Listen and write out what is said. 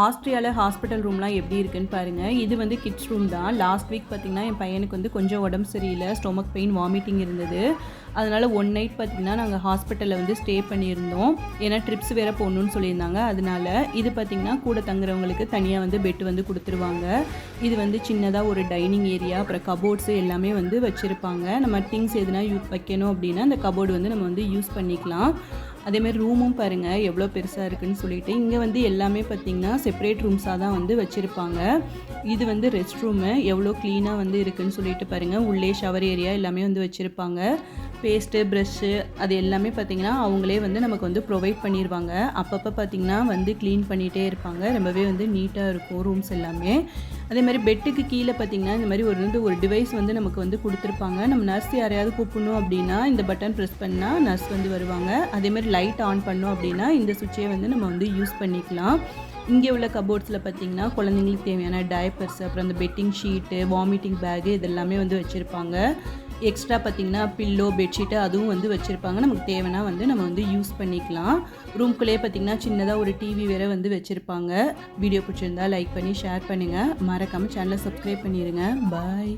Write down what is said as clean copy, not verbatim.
ஆஸ்ட்ரியால hospital ரூம்லாம் எப்படி இருக்குன்னு பாருங்கள். இது வந்து கிட்ஸ் ரூம் தான். லாஸ்ட் வீக் பார்த்திங்கன்னா, என் பையனுக்கு வந்து கொஞ்சம் உடம்பு சரியில்லை, ஸ்டொமக் பெயின், வாமிட்டிங் இருந்தது. அதனால் ஒன் நைட் பார்த்திங்கன்னா நாங்கள் ஹாஸ்பிட்டலில் வந்து ஸ்டே பண்ணியிருந்தோம். ஏன்னா ட்ரிப்ஸ் வேறு போடணுன்னு சொல்லியிருந்தாங்க. அதனால் இது பார்த்திங்கன்னா கூட தங்குறவங்களுக்கு தனியாக வந்து பெட்டு வந்து கொடுத்துருவாங்க. இது வந்து சின்னதாக ஒரு டைனிங் ஏரியா, அப்புறம் கபோர்ட்ஸு எல்லாமே வந்து வச்சுருப்பாங்க. நம்ம திங்ஸ் எதுனா வைக்கணும் அப்படின்னா அந்த கபோர்டு வந்து நம்ம வந்து யூஸ் பண்ணிக்கலாம். அதேமாதிரி ரூமும் பாருங்கள் எவ்வளோ பெருசாக இருக்குதுன்னு சொல்லிட்டு. இங்கே வந்து எல்லாமே பார்த்திங்கன்னா செப்பரேட் ரூம்ஸாக தான் வந்து வச்சுருப்பாங்க. இது வந்து ரெஸ்ட் ரூமு எவ்வளோ க்ளீனாக வந்து இருக்குதுன்னு சொல்லிட்டு பாருங்கள். உள்ளே ஷவர் ஏரியா எல்லாமே வந்து வச்சுருப்பாங்க. பேஸ்ட்டு, ப்ரஷ்ஷு அது எல்லாமே பார்த்திங்கன்னா அவங்களே வந்து நமக்கு வந்து ப்ரொவைட் பண்ணிடுவாங்க. அப்பப்போ பார்த்திங்கன்னா வந்து க்ளீன் பண்ணிகிட்டே இருப்பாங்க. ரொம்பவே வந்து நீட்டாக இருக்கும் ரூம்ஸ் எல்லாமே. அதே மாதிரி பெட்டுக்கு கீழே பார்த்திங்கன்னா இந்த மாதிரி ஒரு டிவைஸ் வந்து நமக்கு வந்து கொடுத்துருப்பாங்க. நம்ம நர்ஸ் யாரையாவது கூப்பிடணும் அப்படின்னா இந்த பட்டன் ப்ரெஸ் பண்ணால் நர்ஸ் வந்து வருவாங்க. அதேமாதிரி லைட் ஆன் பண்ணோம் அப்படின்னா இந்த சுவிட்சை வந்து நம்ம வந்து யூஸ் பண்ணிக்கலாம். இங்கே உள்ள கபோர்ட்ஸில் பார்த்திங்கன்னா குழந்தைங்களுக்கு தேவையான டயப்பர்ஸ், அப்புறம் அந்த பெட்டிங் ஷீட்டு, வாமிட்டிங் பேகு இதெல்லாமே வந்து வச்சுருப்பாங்க. எக்ஸ்ட்ரா பார்த்திங்கன்னா பில்லோ, பெட்ஷீட்டு அதுவும் வந்து வச்சுருப்பாங்க. நமக்கு தேவைன்னா வந்து நம்ம வந்து யூஸ் பண்ணிக்கலாம். ரூம்குள்ளேயே பார்த்திங்கன்னா சின்னதாக ஒரு டிவி வேறு வந்து வச்சுருப்பாங்க. வீடியோ பிடிச்சிருந்தா லைக் பண்ணி ஷேர் பண்ணுங்கள். மறக்காமல் சேனலை சப்ஸ்கிரைப் பண்ணிடுங்க. பாய்.